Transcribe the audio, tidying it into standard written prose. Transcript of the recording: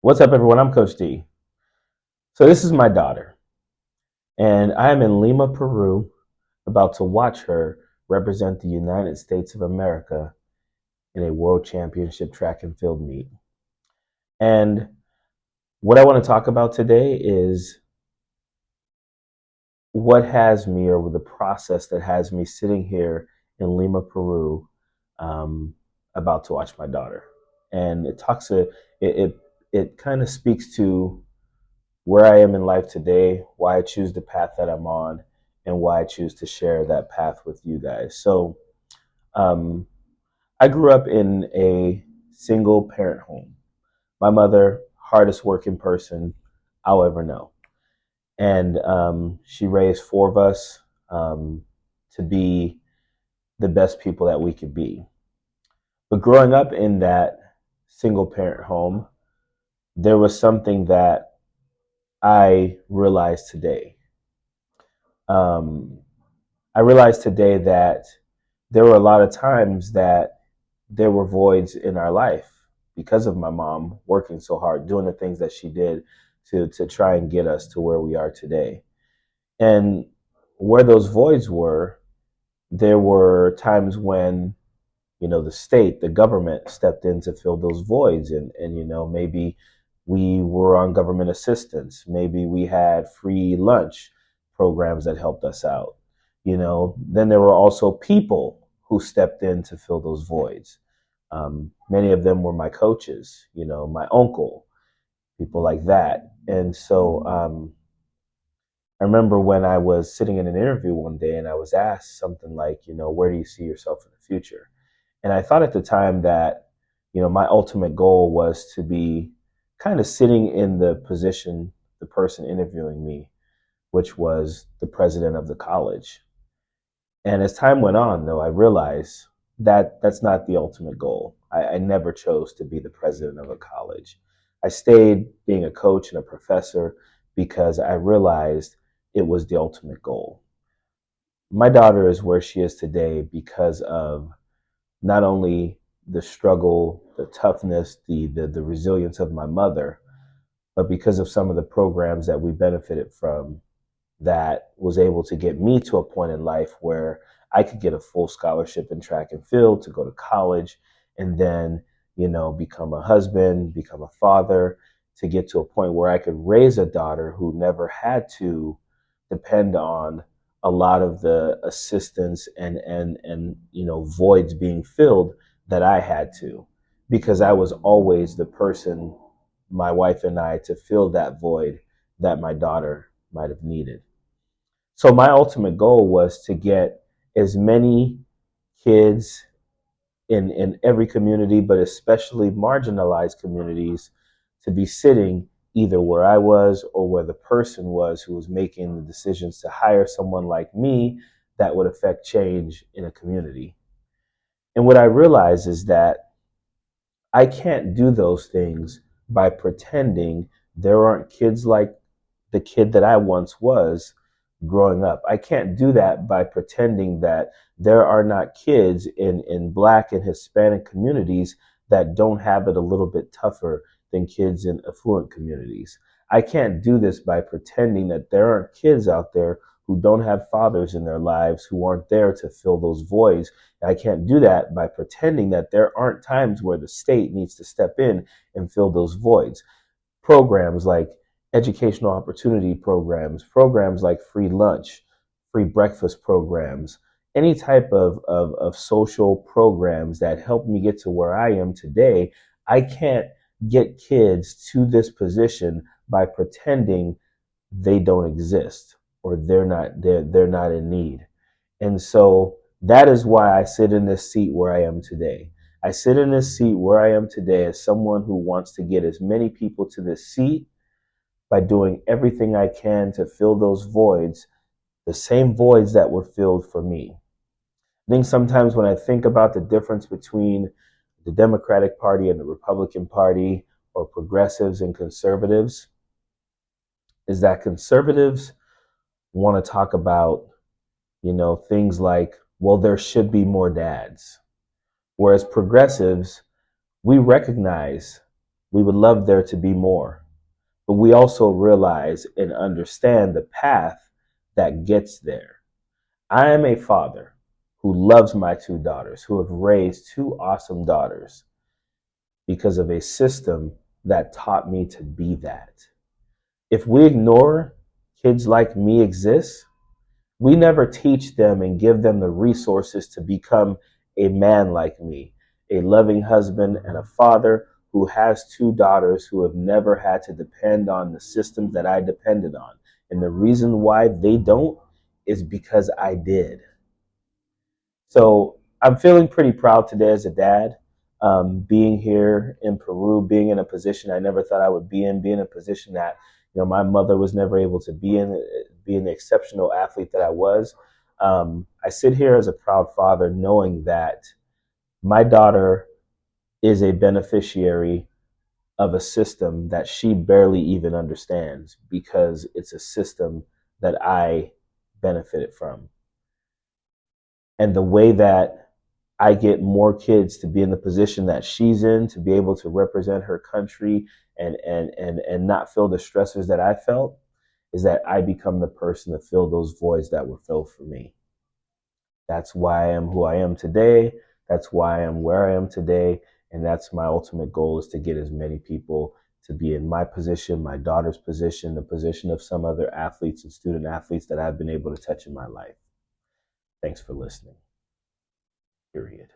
What's up, everyone? I'm Coach D. So, this is my daughter, and I am in Lima, Peru, about to watch her represent the United States of America in a world championship track and field meet. And what I want to talk about today is what has me, or the process that has me sitting here in Lima, Peru, um, about to watch my daughter. And it kind of speaks to where I am in life today, why I choose the path that I'm on, and why I choose to share that path with you guys. So, um, I grew up in a single parent home. My mother, hardest working person I'll ever know. And she raised four of us to be the best people that we could be. But growing up in that single parent home, there was something that I realized today. Um, I realized today that there were a lot of times that there were voids in our life because of my mom working so hard, doing the things that she did to try and get us to where we are today. And where those voids were, there were times when, the state, the government stepped in to fill those voids. And maybe we were on government assistance. Maybe we had free lunch programs that helped us out. Then there were also people who stepped in to fill those voids. Many of them were my coaches, my uncle, people like that. And so I remember when I was sitting in an interview one day and I was asked something like, where do you see yourself in the future? And I thought at the time that, my ultimate goal was to be kind of sitting in the position, the person interviewing me, which was the president of the college. And as time went on, though, I realized that that's not the ultimate goal. I never chose to be the president of a college. I stayed being a coach and a professor because I realized it was the ultimate goal. My daughter is where she is today because of not only the struggle, the toughness, the resilience of my mother, but because of some of the programs that we benefited from that was able to get me to a point in life where I could get a full scholarship in track and field to go to college and then, become a husband, become a father, to get to a point where I could raise a daughter who never had to depend on a lot of the assistance and voids being filled that I had to, because I was always the person, my wife and I, to fill that void that my daughter might have needed. So my ultimate goal was to get as many kids in every community, but especially marginalized communities, to be sitting either where I was or where the person was who was making the decisions to hire someone like me that would affect change in a community. And what I realized is that I can't do those things by pretending there aren't kids like the kid that I once was growing up. I can't do that by pretending that there are not kids in Black and Hispanic communities that don't have it a little bit tougher than kids in affluent communities. I can't do this by pretending that there aren't kids out there who don't have fathers in their lives who aren't there to fill those voids. And I can't do that by pretending that there aren't times where the state needs to step in and fill those voids. Programs like educational opportunity programs, programs like free lunch, free breakfast programs, any type of social programs that help me get to where I am today. I can't get kids to this position by pretending they don't exist or they're not in need. And so that is why I sit in this seat where I am today. I sit in this seat where I am today as someone who wants to get as many people to this seat by doing everything I can to fill those voids, the same voids that were filled for me. I think sometimes when I think about the difference between the Democratic Party and the Republican Party, or progressives and conservatives, is that conservatives want to talk about, things like, well, there should be more dads. Whereas progressives, we recognize We would love there to be more. But we also realize and understand the path that gets there. I am a father who loves my two daughters, who have raised two awesome daughters because of a system that taught me to be that. If we ignore kids like me exist, we never teach them and give them the resources to become a man like me, a loving husband and a father who has two daughters who have never had to depend on the systems that I depended on. And the reason why they don't is because I did. So I'm feeling pretty proud today as a dad, being here in Peru, being in a position I never thought I would be in, being in a position that my mother was never able to be in, being the exceptional athlete that I was. I sit here as a proud father, knowing that my daughter is a beneficiary of a system that she barely even understands because it's a system that I benefited from. And the way that I get more kids to be in the position that she's in, to be able to represent her country and not feel the stressors that I felt, is that I become the person to fill those voids that were filled for me. That's why I am who I am today. That's why I am where I am today. And that's my ultimate goal, is to get as many people to be in my position, my daughter's position, the position of some other athletes and student athletes that I've been able to touch in my life. Thanks for listening. Period.